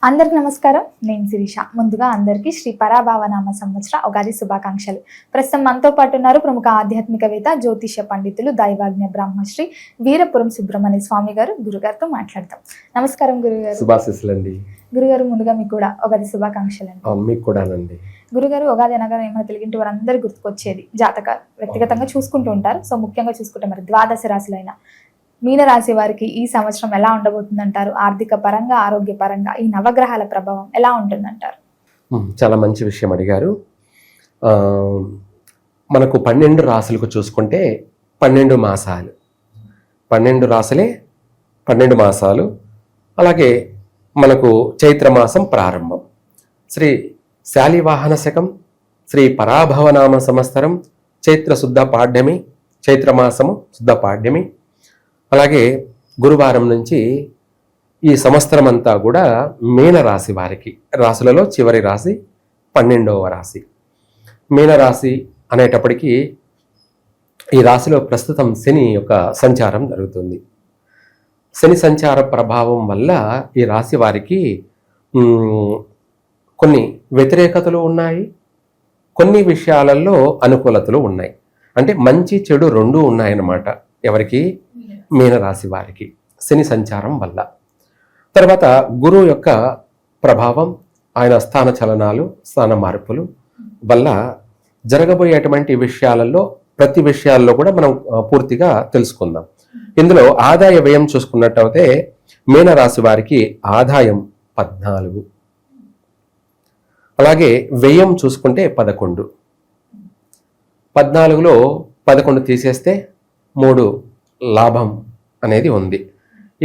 అందరికి నమస్కారం. నేను శిరీష. ముందుగా అందరికీ శ్రీ పరాభావనామ సంవత్సర ఉగాది శుభాకాంక్షలు. ప్రస్తుతం మనతో పాటు ఉన్నారు ప్రముఖ ఆధ్యాత్మికవేత్త, జ్యోతిష్య పండితులు, దైవాజ్ఞ బ్రహ్మశ్రీ వీరపురం సుబ్రహ్మణ్య స్వామి గారు. గురుగారితో మాట్లాడతాం. నమస్కారం గురుగారు. శుభాశీస్సులండి. గురుగారు, ముందుగా మీకు కూడా ఉగాది శుభాకాంక్షలు అండి. మీకు కూడానండి. గురుగారు, ఉగాది అనగానే మన తెలుగింటి వారందరూ గుర్తుకొచ్చేది జాతకాలు. వ్యక్తిగతంగా చూసుకుంటూ ఉంటారు. సో ముఖ్యంగా చూసుకుంటే మరి ద్వాదశ రాశులైన మీనరాశి వారికి ఈ సంవత్సరం ఎలా ఉండబోతుందంటారు? ఆర్థిక పరంగా, ఆరోగ్య పరంగా ఈ నవగ్రహాల ప్రభావం ఎలా ఉంటుందంటారు? చాలా మంచి విషయం అడిగారు. మనకు 12 రాశులకు చూసుకుంటే 12 మాసాలు, 12 రాశులే 12 మాసాలు. అలాగే మనకు చైత్రమాసం ప్రారంభం, శ్రీ శాలివాహన శకం, శ్రీ పరాభవనామ సంవత్సరం, చైత్ర శుద్ధ పాడ్యమి, చైత్రమాసము శుద్ధ పాడ్యమి. అలాగే గురువారం నుంచి ఈ సంవత్సరం అంతా కూడా మీనరాశి వారికి, రాశులలో చివరి రాశి 12వ రాశి మీనరాశి అనేటప్పటికీ ఈ రాశిలో ప్రస్తుతం శని యొక్క సంచారం జరుగుతుంది. శని సంచార ప్రభావం వల్ల ఈ రాశి వారికి కొన్ని వ్యతిరేకతలు ఉన్నాయి, కొన్ని విషయాలలో అనుకూలతలు ఉన్నాయి. అంటే మంచి చెడు రెండూ ఉన్నాయన్నమాట ఎవరికి? మీనరాశి వారికి శని సంచారం వల్ల. తర్వాత గురువు యొక్క ప్రభావం, ఆయన స్థాన చలనాలు, స్థాన మార్పులు వల్ల జరగబోయేటువంటి విషయాలలో ప్రతి విషయాల్లో కూడా మనం పూర్తిగా తెలుసుకుందాం. ఇందులో ఆదాయ వ్యయం చూసుకున్నట్టయితే మీనరాశి వారికి ఆదాయం 14, అలాగే వ్యయం చూసుకుంటే 11. 14లో 11 తీసేస్తే 3 లాభం అనేది ఉంది.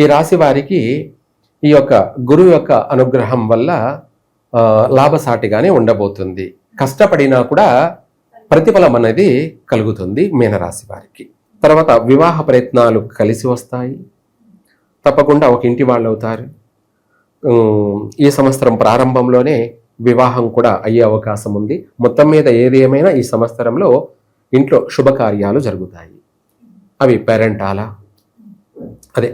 ఈ రాశి వారికి ఈ యొక్క గురువు యొక్క అనుగ్రహం వల్ల లాభసాటిగానే ఉండబోతుంది. కష్టపడినా కూడా ప్రతిఫలం అనేది కలుగుతుంది మీనరాశి వారికి. తర్వాత వివాహ ప్రయత్నాలు కలిసి వస్తాయి, తప్పకుండా ఒక ఇంటి వాళ్ళు అవుతారు. ఈ సంవత్సరం ప్రారంభంలోనే వివాహం కూడా అయ్యే అవకాశం ఉంది. మొత్తం మీద ఏది ఏమైనా ఈ సంవత్సరంలో ఇంట్లో శుభకార్యాలు జరుగుతాయి. అవి పేరెంటాల, అదే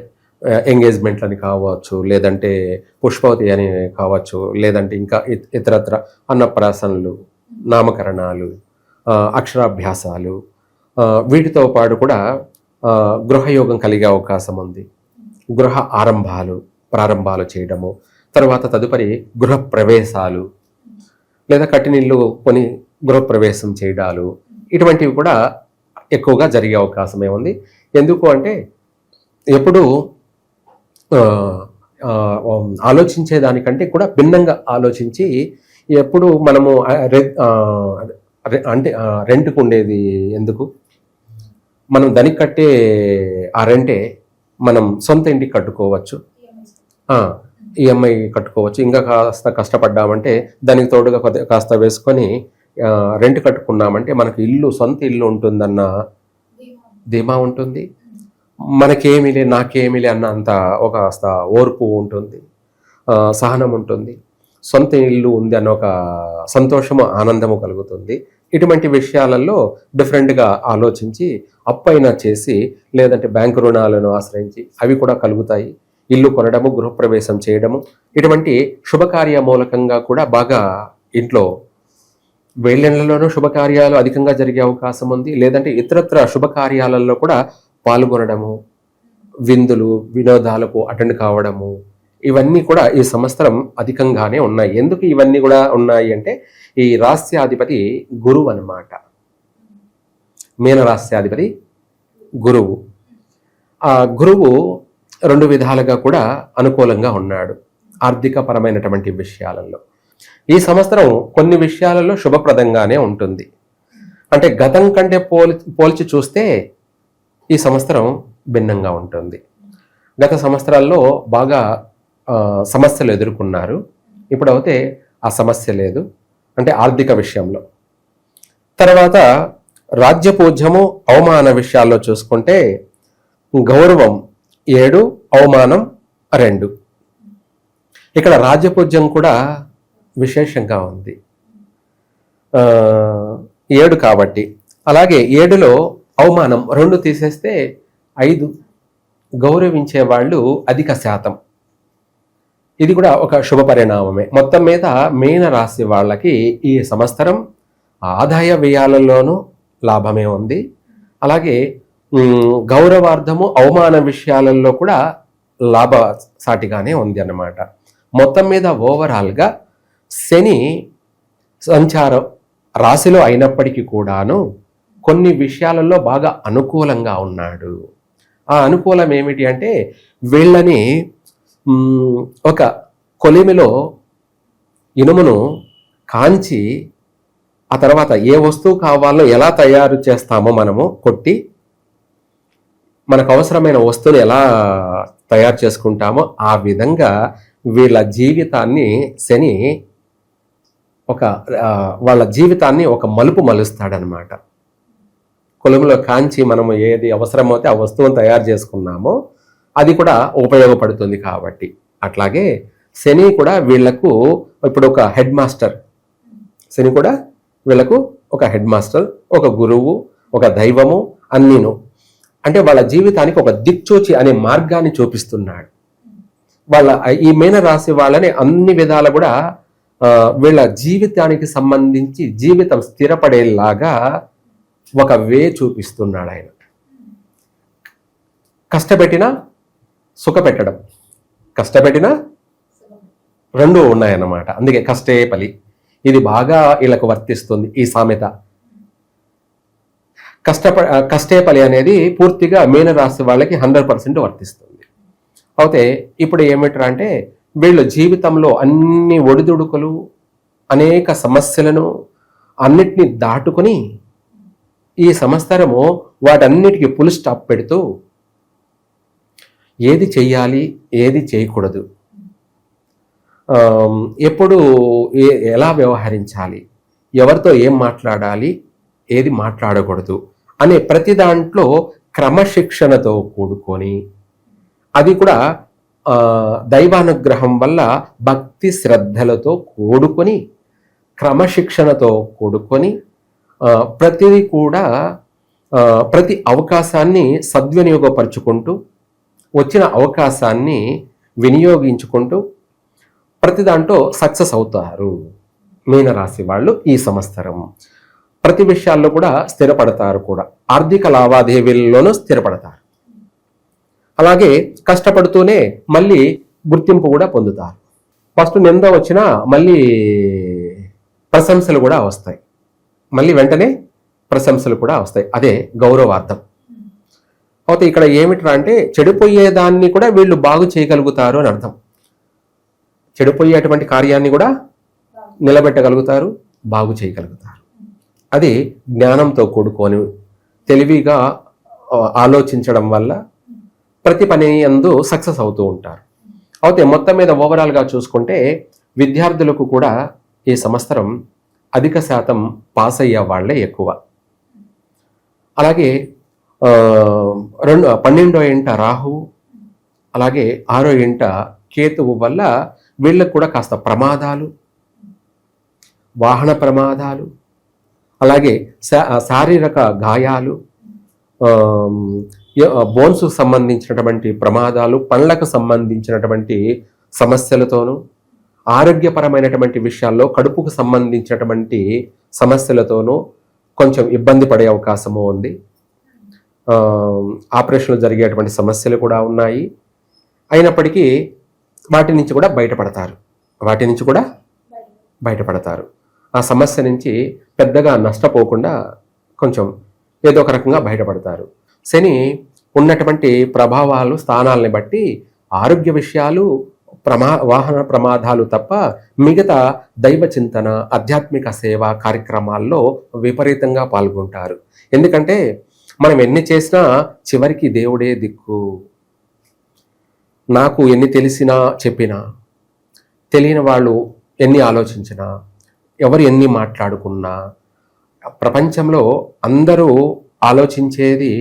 ఎంగేజ్మెంట్లని కావచ్చు, లేదంటే పుష్పవతి అని కావచ్చు, లేదంటే ఇంకా ఇతరత్ర అన్నప్రాసనలు, నామకరణాలు, అక్షరాభ్యాసాలు, వీటితో పాటు కూడా గృహయోగం కలిగే అవకాశం ఉంది. గృహ ప్రారంభాలు చేయడము, తర్వాత తదుపరి గృహ ప్రవేశాలు, లేదా కట్టినిల్లు కొని గృహప్రవేశం చేయడాలు, ఇటువంటివి కూడా ఎక్కువగా జరిగే అవకాశమే ఉంది. ఎందుకు అంటే ఎప్పుడు ఆలోచించేదానికంటే కూడా భిన్నంగా ఆలోచించి, ఎప్పుడు మనము అంటే రెంట్కు ఉండేది ఎందుకు, మనం దానికి కట్టే ఆ రెంటే మనం సొంత ఇంటికి కట్టుకోవచ్చు, ఈఎంఐ కట్టుకోవచ్చు. ఇంకా కాస్త కష్టపడ్డామంటే దానికి తోడుగా కాస్త వేసుకొని రెంట్ కట్టుకున్నామంటే మనకు సొంత ఇల్లు ఉంటుందన్న ధీమా ఉంటుంది. మనకేమిలే నాకేమిలే అన్న అంత ఒక ఓర్పు ఉంటుంది, సహనం ఉంటుంది. సొంత ఇల్లు ఉంది అన్న ఒక సంతోషము, ఆనందము కలుగుతుంది. ఇటువంటి విషయాలలో డిఫరెంట్గా ఆలోచించి అప్పైనా చేసి, లేదంటే బ్యాంకు రుణాలను ఆశ్రయించి అవి కూడా కలుగుతాయి. ఇల్లు కొనడము, గృహప్రవేశం చేయడము, ఇటువంటి శుభకార్య మూలకంగా కూడా బాగా ఇంట్లో వేళ్ళెళ్లలోనూ శుభకార్యాలు అధికంగా జరిగే అవకాశం ఉంది. లేదంటే ఇతరత్ర శుభకార్యాలలో కూడా పాల్గొనడము, విందులు వినోదాలకు అటెండ్ కావడము, ఇవన్నీ కూడా ఈ సంవత్సరం అధికంగానే ఉన్నాయి. ఎందుకు ఇవన్నీ కూడా ఉన్నాయి అంటే ఈ రాస్యాధిపతి గురువు అన్నమాట. మీనరాస్యాధిపతి గురువు. ఆ గురువు 2 విధాలుగా కూడా అనుకూలంగా ఉన్నాడు ఆర్థిక పరమైనటువంటి విషయాలలో. ఈ సంవత్సరం కొన్ని విషయాలలో శుభప్రదంగానే ఉంటుంది. అంటే గతం కంటే పోల్చి చూస్తే ఈ సంవత్సరం భిన్నంగా ఉంటుంది. గత సంవత్సరాల్లో బాగా సమస్యలు ఎదుర్కొన్నారు, ఇప్పుడైతే ఆ సమస్య లేదు, అంటే ఆర్థిక విషయంలో. తర్వాత రాజ్యపూజ్యము, అవమాన విషయాల్లో చూసుకుంటే గౌరవం 7, అవమానం 2. ఇక్కడ రాజ్యపూజ్యం కూడా విశేషంగా ఉంది 7 కాబట్టి. అలాగే 7లో అవమానం 2 తీసేస్తే 5, గౌరవించే వాళ్ళు అధిక శాతం. ఇది కూడా ఒక శుభ పరిణామమే. మొత్తం మీద మీన రాశి వాళ్ళకి ఈ సంవత్సరం ఆదాయ వ్యయాలలోనూ లాభమే ఉంది. అలాగే గౌరవార్థము అవమాన విషయాలలో కూడా లాభసాటిగానే ఉంది అన్నమాట. మొత్తం మీద ఓవరాల్గా శని సంచారం రాశిలో అయినప్పటికీ కూడాను కొన్ని విషయాలలో బాగా అనుకూలంగా ఉన్నాడు. ఆ అనుకూలం ఏమిటి అంటే వీళ్ళని ఒక కొలిమిలో ఇనుమును కాంచి ఆ తర్వాత ఏ వస్తువు కావాలో ఎలా తయారు చేస్తామో మనము కొట్టి మనకు అవసరమైన వస్తువులు ఎలా తయారు చేసుకుంటామో ఆ విధంగా వీళ్ళ జీవితాన్ని శని వాళ్ళ జీవితాన్ని ఒక మలుపు మలుస్తాడనమాట. కొలుములో కాంచి మనము ఏది అవసరమైతే ఆ వస్తువును తయారు చేసుకున్నామో అది కూడా ఉపయోగపడుతుంది కాబట్టి. అట్లాగే శని కూడా వీళ్లకు ఇప్పుడు ఒక హెడ్ మాస్టర్. శని కూడా వీళ్ళకు ఒక హెడ్ మాస్టర్, ఒక గురువు, ఒక దైవము అన్నీను. అంటే వాళ్ళ జీవితానికి ఒక దిక్చూచి అనే మార్గాన్ని చూపిస్తున్నాడు. ఈ మీన రాశి వాళ్ళని అన్ని విధాలు కూడా వీళ్ళ జీవితానికి సంబంధించి జీవితం స్థిరపడేలాగా ఒక వే చూపిస్తున్నాడు ఆయన. కష్టపెట్టినా సుఖపెట్టడం, కష్టపెట్టినా రెండు ఉన్నాయన్నమాట. అందుకే కష్టే ఫలి, ఇది బాగా వీళ్ళకు వర్తిస్తుంది ఈ సామెత. కష్టే ఫలి అనేది పూర్తిగా మీన రాశి వాళ్ళకి 100% వర్తిస్తుంది. అయితే ఇప్పుడు ఏమిట్రా అంటే వీళ్ళు జీవితంలో అన్ని ఒడిదుడుకులు, అనేక సమస్యలను అన్నిటినీ దాటుకుని ఈ సంవత్సరము వాటన్నిటికీ ఫుల్ స్టాప్ పెడుతూ ఏది చెయ్యాలి, ఏది చేయకూడదు, ఎప్పుడు ఎలా వ్యవహరించాలి, ఎవరితో ఏం మాట్లాడాలి, ఏది మాట్లాడకూడదు అనే ప్రతి దాంట్లో క్రమశిక్షణతో కూడుకొని, అది కూడా దైవానుగ్రహం వల్ల భక్తి శ్రద్ధలతో కూడుకొని క్రమశిక్షణతో కూడుకొని ప్రతిదీ కూడా ప్రతి అవకాశాన్ని సద్వినియోగపరుచుకుంటూ వచ్చిన అవకాశాన్ని వినియోగించుకుంటూ ప్రతి దాంట్లో సక్సెస్ అవుతారు మీనరాశి వాళ్ళు ఈ సంవత్సరం. ప్రతి విషయాల్లో కూడా స్థిరపడతారు, కూడా ఆర్థిక లావాదేవీల్లోనూ స్థిరపడతారు. అలాగే కష్టపడుతూనే మళ్ళీ గుర్తింపు కూడా పొందుతారు. ఫస్ట్ నింద వచ్చినా మళ్ళీ ప్రశంసలు కూడా వస్తాయి, మళ్ళీ వెంటనే ప్రశంసలు కూడా వస్తాయి. అదే గౌరవార్థం. అయితే ఇక్కడ ఏమిట్రా అంటే చెడిపోయేదాన్ని కూడా వీళ్ళు బాగు చేయగలుగుతారు అని అర్థం. చెడిపోయేటువంటి కార్యాన్ని కూడా నిలబెట్టగలుగుతారు, బాగు చేయగలుగుతారు. అది జ్ఞానంతో కూడుకొని తెలివిగా ఆలోచించడం వల్ల ప్రతి పని యందు సక్సెస్ అవుతూ ఉంటారు. అయితే మొత్తం మీద ఓవరాల్గా చూసుకుంటే విద్యార్థులకు కూడా ఈ సంవత్సరం అధిక శాతం పాస్ అయ్యే వాళ్ళే ఎక్కువ. అలాగే 12వ ఇంట రాహువు, అలాగే 6వ ఇంట కేతువు వల్ల వీళ్ళకు కూడా కాస్త ప్రమాదాలు, వాహన ప్రమాదాలు, అలాగే శారీరక గాయాలు, బోన్స్ సంబంధించినటువంటి ప్రమాదాలు, పండ్లకు సంబంధించినటువంటి సమస్యలతోనూ, ఆరోగ్యపరమైనటువంటి విషయాల్లో కడుపుకు సంబంధించినటువంటి సమస్యలతోనూ కొంచెం ఇబ్బంది పడే అవకాశము ఉంది. ఆపరేషన్లు జరిగేటువంటి సమస్యలు కూడా ఉన్నాయి. అయినప్పటికీ వాటి నుంచి కూడా బయటపడతారు. ఆ సమస్య నుంచి పెద్దగా నష్టపోకుండా కొంచెం ఏదో ఒక రకంగా బయటపడతారు. శని ఉన్నటువంటి ప్రభావాలు, స్థానాలని బట్టి ఆరోగ్య విషయాలు, వాహన ప్రమాదాలు తప్ప మిగతా దైవ చింతన, ఆధ్యాత్మిక సేవ కార్యక్రమాల్లో విపరీతంగా పాల్గొంటారు. ఎందుకంటే మనం ఎన్ని చేసినా చివరికి దేవుడే దిక్కు. నాకు ఎన్ని తెలిసినా చెప్పినా, తెలియని వాళ్ళు ఎన్ని ఆలోచించినా, ఎవరు ఎన్ని మాట్లాడుకున్నా, ప్రపంచంలో అందరూ ఆలోచించేది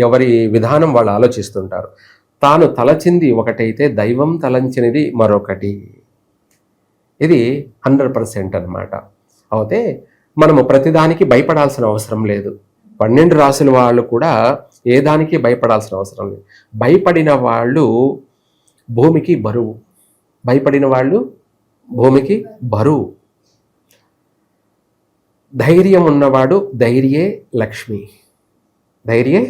ఎవరి విధానం వాళ్ళు ఆలోచిస్తుంటారు. తాను తలచింది ఒకటైతే దైవం తలంచినది మరొకటి. ఇది 100% అన్నమాట. అయితే మనము ప్రతిదానికి భయపడాల్సిన అవసరం లేదు. 12 రాసుల వాళ్ళు కూడా ఏ దానికి భయపడాల్సిన అవసరం లేదు. భయపడిన వాళ్ళు భూమికి బరువు. భయపడిన వాళ్ళు భూమికి బరువు. ధైర్యం ఉన్నవాడు ధైర్యే లక్ష్మి, ధైర్యే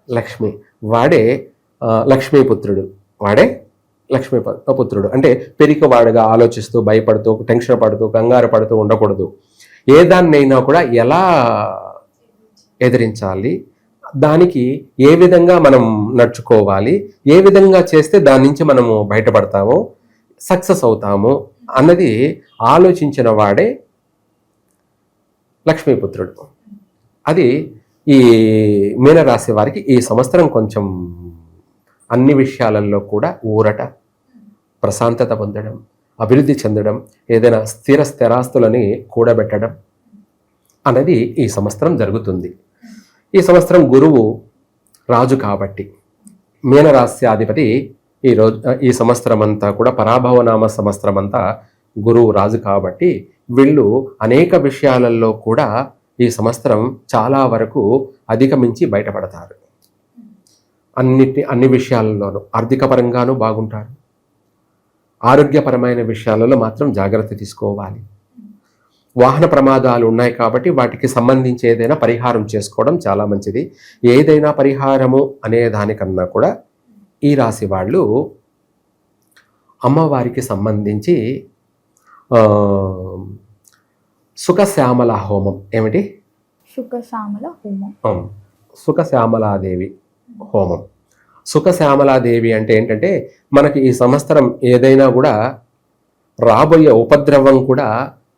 లక్ష్మి. వాడే లక్ష్మీపుత్రుడు, వాడే లక్ష్మీపుత్రుడు. అంటే పెరికవాడుగా ఆలోచిస్తూ భయపడుతూ టెన్షన్ పడుతూ కంగారు పడుతూ ఉండకూడదు. ఏ దాన్నైనా కూడా ఎలా ఎదిరించాలి, దానికి ఏ విధంగా మనం నడుచుకోవాలి, ఏ విధంగా చేస్తే దాని నుంచి మనము బయటపడతామో సక్సెస్ అవుతాము అన్నది ఆలోచించిన వాడే లక్ష్మీపుత్రుడు. అది ఈ మీనరాశి వారికి ఈ సంవత్సరం కొంచెం అన్ని విషయాలలో కూడా ఊరట, ప్రశాంతత పొందడం, అభివృద్ధి చెందడం, ఏదైనా స్థిరాస్తులని కూడబెట్టడం అనేది ఈ సంవత్సరం జరుగుతుంది. ఈ సంవత్సరం గురువు రాజు కాబట్టి మీనరాశ్యాధిపతి ఈ సంవత్సరం అంతా కూడా పరాభవనామ సంవత్సరం అంతా గురువు రాజు కాబట్టి వీళ్ళు అనేక విషయాలలో కూడా ఈ సంవత్సరం చాలా వరకు అధిగమించి బయటపడతారు. అన్ని విషయాలలోనూ ఆర్థిక పరంగానూ బాగుంటారు. ఆరోగ్యపరమైన విషయాలలో మాత్రం జాగ్రత్త తీసుకోవాలి. వాహన ప్రమాదాలు ఉన్నాయి కాబట్టి వాటికి సంబంధించి ఏదైనా పరిహారం చేసుకోవడం చాలా మంచిది. ఏదైనా పరిహారము అనే దానికన్నా కూడా ఈ రాశి వాళ్ళు అమ్మవారికి సంబంధించి సుఖశ్యామల హోమం, ఏమిటి సుఖశ్యామల హోమం, సుఖశ్యామలాదేవి హోమం. సుఖశ్యామలాదేవి అంటే ఏంటంటే మనకి ఈ సంవత్సరం ఏదైనా కూడా రాబోయే ఉపద్రవం కూడా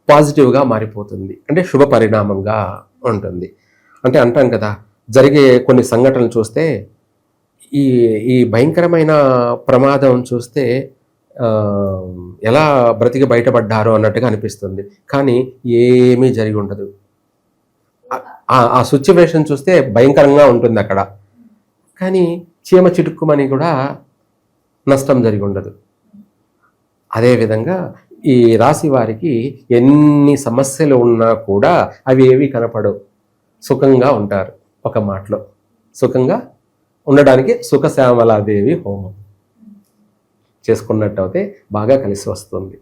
పాజిటివ్గా మారిపోతుంది, అంటే శుభ పరిణామంగా ఉంటుంది. అంటే అంటాం కదా, జరిగే కొన్ని సంఘటనలు చూస్తే ఈ భయంకరమైన ప్రమాదం చూస్తే ఎలా బ్రతికి బయటపడ్డారో అన్నట్టుగా అనిపిస్తుంది, కానీ ఏమీ జరిగి ఉండదు. ఆ సిచ్యువేషన్ చూస్తే భయంకరంగా ఉంటుంది అక్కడ, కానీ చీమ చిటుక్కుమని కూడా నష్టం జరిగి ఉండదు. అదేవిధంగా ఈ రాశి వారికి ఎన్ని సమస్యలు ఉన్నా కూడా అవి ఏవి కనపడవు, సుఖంగా ఉంటారు. ఒక మాటలో సుఖంగా ఉండడానికి సుఖశ్యామలాదేవి హోమం చేసుకున్నట్టు అయితే బాగా కలిసి వస్తుంది.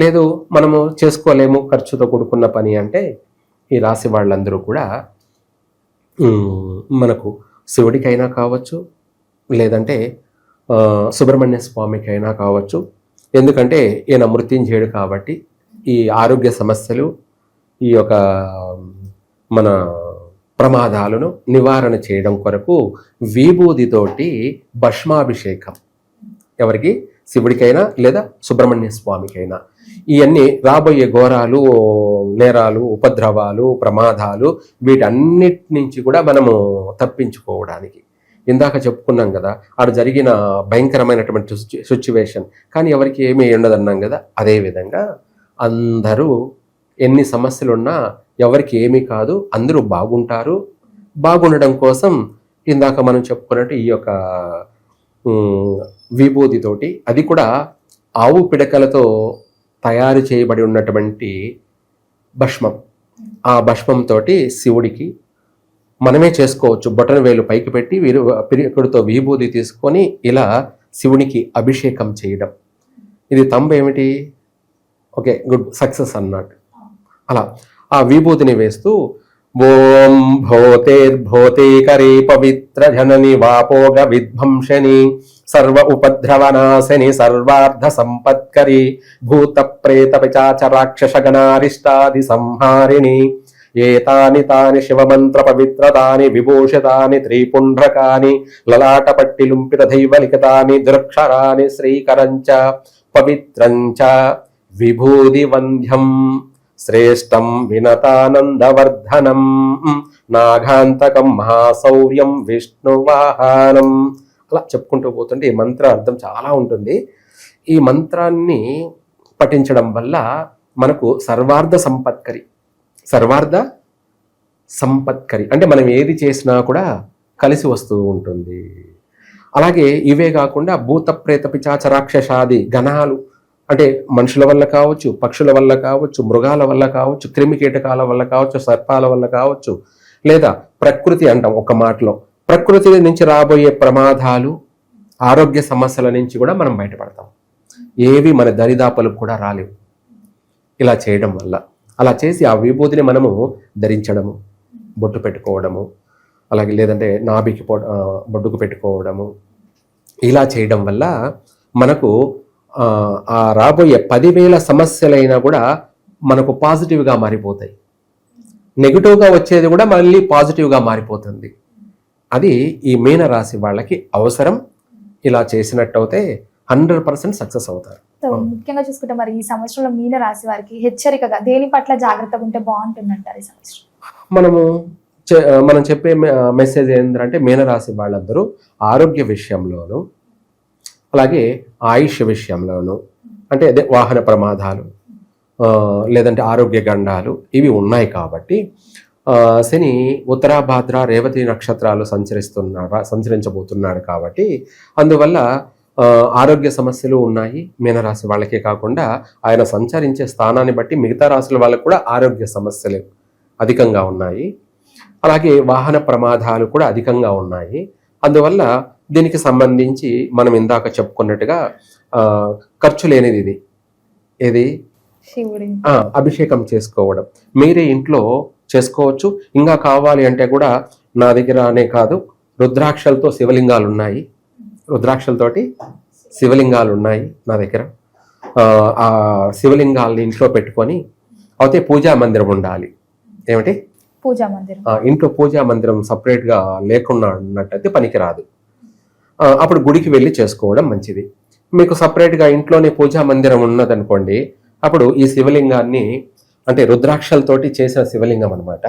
లేదు మనము చేసుకోలేము, ఖర్చుతో కూడుకున్న పని అంటే ఈ రాశి వాళ్ళందరూ కూడా మనకు శివుడికైనా కావచ్చు, లేదంటే సుబ్రహ్మణ్య స్వామికైనా కావచ్చు. ఎందుకంటే ఈయన మృత్యుంజయుడు కాబట్టి ఈ ఆరోగ్య సమస్యలు, ఈ యొక్క మన ప్రమాదాలను నివారణ చేయడం కొరకు విభూదితోటి భస్మాభిషేకం, ఎవరికి శివుడికైనా లేదా సుబ్రహ్మణ్య స్వామికైనా, ఇవన్నీ రాబోయే ఘోరాలు, నేరాలు, ఉపద్రవాలు, ప్రమాదాలు వీటన్నిటి నుంచి కూడా మనము తప్పించుకోవడానికి. ఇందాక చెప్పుకున్నాం కదా, ఆడ జరిగిన భయంకరమైనటువంటి సిచ్యువేషన్, కానీ ఎవరికి ఏమీ ఉండదన్నాం కదా. అదేవిధంగా అందరూ ఎన్ని సమస్యలున్నా ఎవరికి ఏమీ కాదు, అందరూ బాగుంటారు. బాగుండడం కోసం ఇందాక మనం చెప్పుకున్నట్టు ఈ యొక్క విభూతితోటి, అది కూడా ఆవు పిడకలతో తయారు చేయబడి ఉన్నటువంటి భస్మం, ఆ భస్మంతో శివుడికి మనమే చేసుకోవచ్చు. బొటన వేలు పైకి పెట్టి పిరికుడితో విభూతి తీసుకొని ఇలా శివునికి అభిషేకం చేయడం. ఇది తంబ ఏమిటి, ఓకే గుడ్, సక్సెస్ అన్నట్టు. అలా ఆ విభూతిని వేస్తూ ఓం భూతేర్భూతీకరీ పవిత్ర జనని వాపోగ విధ్వంసని సర్వ ఉపద్రవనాశని సర్వార్థ సంపత్కరి భూత ప్రేత పిచాచ రాక్షస గణారిష్టాది సంహారిణి ఏతాని తాని శివమంత్ర పవిత్రతాని విభూషితాని త్రిపుండ్రకాని లలాటపట్టి లుంపిత దైవలిఖితాని దురక్షరాని శ్రీకరంచ పవిత్రంచ విభూది వంద్యం శ్రేష్టం వినతానందవర్ధనం నాగాంతకం మహాశౌర్యం విష్ణువాహనం. అలా చెప్పుకుంటూ పోతుంటే ఈ మంత్ర అర్థం చాలా ఉంటుంది. ఈ మంత్రాన్ని పఠించడం వల్ల మనకు సర్వార్థ సంపత్కరి అంటే మనం ఏది చేసినా కూడా కలిసి వస్తూ ఉంటుంది. అలాగే ఇవే కాకుండా భూత ప్రేత పిచాచ రాక్షసాది గణాలు, అంటే మనుషుల వల్ల కావచ్చు, పక్షుల వల్ల కావచ్చు, మృగాల వల్ల కావచ్చు, క్రిమికీటకాల వల్ల కావచ్చు, సర్పాల వల్ల కావచ్చు, లేదా ప్రకృతి అంటాం ఒక మాటలో, ప్రకృతి నుంచి రాబోయే ప్రమాదాలు, ఆరోగ్య సమస్యల నుంచి కూడా మనం బయటపడతాం. ఏవి మన దరిదాపలకు కూడా రాలేవు ఇలా చేయడం వల్ల. అలా చేసి ఆ విభూతిని మనము ధరించడము, బొట్టు పెట్టుకోవడము, అలాగే లేదంటే నాభికి బొడ్డుకు పెట్టుకోవడము, ఇలా చేయడం వల్ల మనకు ఆ రాబోయే 10,000 సమస్యలైనా కూడా మనకు పాజిటివ్గా మారిపోతాయి. నెగిటివ్గా వచ్చేది కూడా మళ్ళీ పాజిటివ్గా మారిపోతుంది. అది ఈ మీనరాశి వాళ్ళకి అవసరం. ఇలా చేసినట్టయితే 100% సక్సెస్ అవుతారు. సో ముఖ్యంగా చూసుకుంటే మరి ఈ సంవత్సరంలో మీన రాశి వారికి హెచ్చరికగా దేని పట్ల జాగ్రత్తగా ఉంటే బాగుంటుంది అంటారు ఈ సంవత్సరం? మనం చెప్పే మెసేజ్ ఏంటంటే మీనరాశి వాళ్ళందరూ ఆరోగ్య విషయంలోనూ, అలాగే ఆయుష్ విషయంలోనూ, అంటే అదే వాహన ప్రమాదాలు, లేదంటే ఆరోగ్య గండాలు ఇవి ఉన్నాయి కాబట్టి శని ఉత్తరాభాద్ర రేవతి నక్షత్రాలు సంచరించబోతున్నాడు కాబట్టి అందువల్ల ఆరోగ్య సమస్యలు ఉన్నాయి మీనరాశి వాళ్ళకే కాకుండా ఆయన సంచరించే స్థానాన్ని బట్టి మిగతా రాశుల వాళ్ళకు కూడా ఆరోగ్య సమస్యలు అధికంగా ఉన్నాయి. అలాగే వాహన ప్రమాదాలు కూడా అధికంగా ఉన్నాయి. అందువల్ల దీనికి సంబంధించి మనం ఇందాక చెప్పుకున్నట్టుగా ఖర్చు లేనిది ఇది ఏది శివుడి అభిషేకం చేసుకోవడం మీరే ఇంట్లో చేసుకోవచ్చు. ఇంకా కావాలి అంటే కూడా నా దగ్గర అనే కాదు, రుద్రాక్షలతో శివలింగాలు ఉన్నాయి, రుద్రాక్షలతోటి శివలింగాలు ఉన్నాయి నా దగ్గర. ఆ శివలింగాలని ఇంట్లో పెట్టుకొని అయితే పూజా మందిరం ఉండాలి. ఏమిటి పూజా మందిరం? ఇంట్లో పూజా మందిరం సపరేట్గా లేకుండా ఉన్నట్టయితే పనికిరాదు. అప్పుడు గుడికి వెళ్ళి చేసుకోవడం మంచిది. మీకు సపరేట్గా ఇంట్లోనే పూజా మందిరం ఉన్నదనుకోండి, అప్పుడు ఈ శివలింగాన్ని అంటే రుద్రాక్షలతోటి చేసిన శివలింగం అనమాట.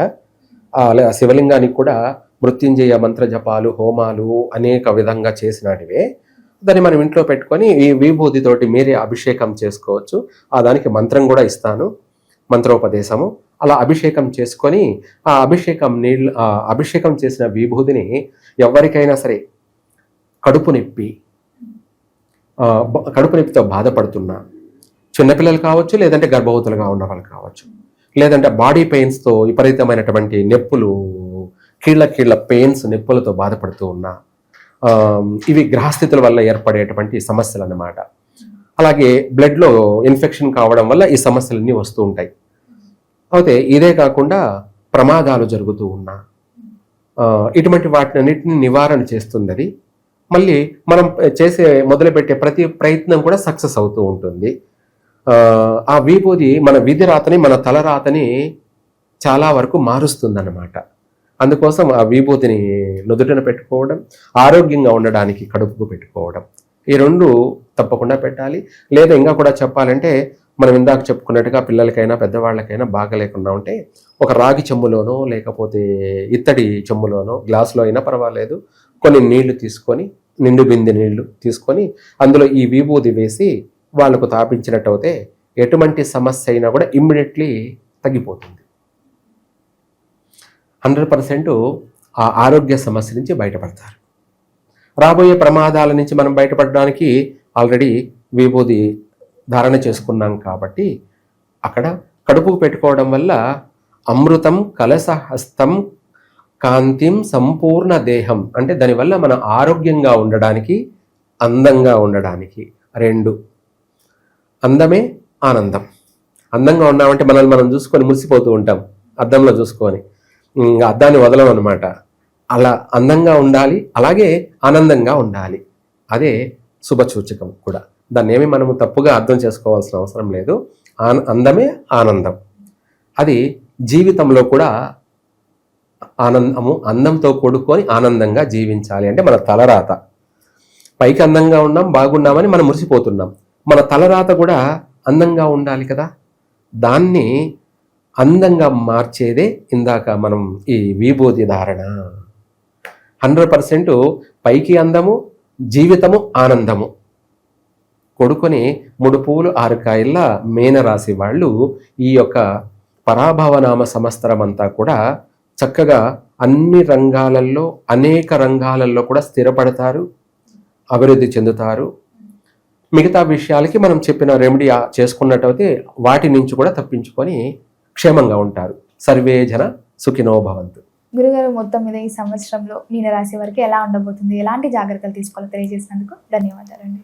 ఆ శివలింగానికి కూడా మృత్యుంజయ మంత్ర జపాలు, హోమాలు అనేక విధంగా చేసినటివే. దాన్ని మనం ఇంట్లో పెట్టుకొని ఈ విభూతితోటి మీరే అభిషేకం చేసుకోవచ్చు. దానికి మంత్రం కూడా ఇస్తాను, మంత్రోపదేశము. అలా అభిషేకం చేసుకొని ఆ అభిషేకం చేసిన విభూతిని ఎవరికైనా సరే కడుపు నొప్పితో బాధపడుతున్నా చిన్నపిల్లలు కావచ్చు, లేదంటే గర్భవతులుగా ఉన్న వాళ్ళు కావచ్చు, లేదంటే బాడీ పెయిన్స్తో విపరీతమైనటువంటి నొప్పులు, కీళ్ళ పెయిన్స్ నొప్పులతో బాధపడుతూ ఉన్నా, ఇవి గ్రహస్థితుల వల్ల ఏర్పడేటువంటి సమస్యలు అన్నమాట. అలాగే బ్లడ్లో ఇన్ఫెక్షన్ కావడం వల్ల ఈ సమస్యలన్నీ వస్తూ ఉంటాయి. అయితే ఇదే కాకుండా ప్రమాదాలు జరుగుతూ ఉన్నా ఇటువంటి వాటినన్నిటిని నివారణ చేస్తుంది అది. మళ్ళీ మనం మొదలుపెట్టే ప్రతి ప్రయత్నం కూడా సక్సెస్ అవుతూ ఉంటుంది. ఆ విభూది మన విధి రాతని, మన తలరాతని చాలా వరకు మారుస్తుందన్నమాట. అందుకోసం ఆ విభూతిని నుదుటిన పెట్టుకోవడం, ఆరోగ్యంగా ఉండడానికి కడుపుకు పెట్టుకోవడం, ఈ రెండు తప్పకుండా పెట్టాలి. లేదా ఇంకా కూడా చెప్పాలంటే మనం ఇందాక చెప్పుకున్నట్టుగా పిల్లలకైనా పెద్దవాళ్ళకైనా బాగా లేకుండా ఉంటే ఒక రాగి చెంబులోనో లేకపోతే ఇత్తడి చెంబులోనో గ్లాసులో అయినా పర్వాలేదు కొన్ని నీళ్లు తీసుకొని, నిండు బిందె నీళ్లు తీసుకొని అందులో ఈ విభూది వేసి వాళ్ళకు తాపించినట్టయితే ఎటువంటి సమస్య అయినా కూడా ఇమ్మీడియట్లీ తగ్గిపోతుంది. 100% ఆ ఆరోగ్య సమస్య నుంచి బయటపడతారు. రాబోయే ప్రమాదాల నుంచి మనం బయటపడడానికి ఆల్రెడీ విభూది ధారణ చేసుకున్నాం కాబట్టి అక్కడ కడుపుకు పెట్టుకోవడం వల్ల అమృతం కలసహస్తం కాంతిం సంపూర్ణ దేహం, అంటే దానివల్ల మన ఆరోగ్యంగా ఉండడానికి, అందంగా ఉండడానికి, రెండు అందమే ఆనందం. అందంగా ఉన్నామంటే మనల్ని మనం చూసుకొని మురిసిపోతూ ఉంటాం అద్దంలో చూసుకొని, అద్దాన్ని వదలం అనమాట. అలా అందంగా ఉండాలి, అలాగే ఆనందంగా ఉండాలి. అదే శుభసూచకం కూడా. దాన్ని ఏమి మనము తప్పుగా అర్థం చేసుకోవాల్సిన అవసరం లేదు. అందమే ఆనందం. అది జీవితంలో కూడా అందంతో కూడుకొని ఆనందంగా జీవించాలి. అంటే మన తలరాత పైకి అందంగా ఉన్నాం, బాగున్నామని మనం మురిసిపోతున్నాం. మన తలరాత కూడా అందంగా ఉండాలి కదా. దాన్ని అందంగా మార్చేదే ఇందాక మనం ఈ విభూతి ధారణ. 100% పైకి అందము, జీవితము ఆనందము కొడుకొని 3 పువ్వులు 6 కాయల్లా మీనరాశి వాళ్ళు ఈ యొక్క పరాభవనామ సంవత్సరం అంతా కూడా చక్కగా అన్ని రంగాలలో, అనేక రంగాలలో కూడా స్థిరపడతారు, అభివృద్ధి చెందుతారు. మిగతా విషయాలకి మనం చెప్పిన రెమెడీ చేసుకున్నట్టయితే వాటి నుంచి కూడా తప్పించుకొని క్షేమంగా ఉంటారు. సర్వే జన సుఖినో భవంతు. గురుగారు, మొత్తం మీద ఈ సంవత్సరంలో మీనరాశి వారికి ఎలా ఉండబోతుంది, ఎలాంటి జాగ్రత్తలు తీసుకోవాలో తెలియజేసినందుకు ధన్యవాదాలండి.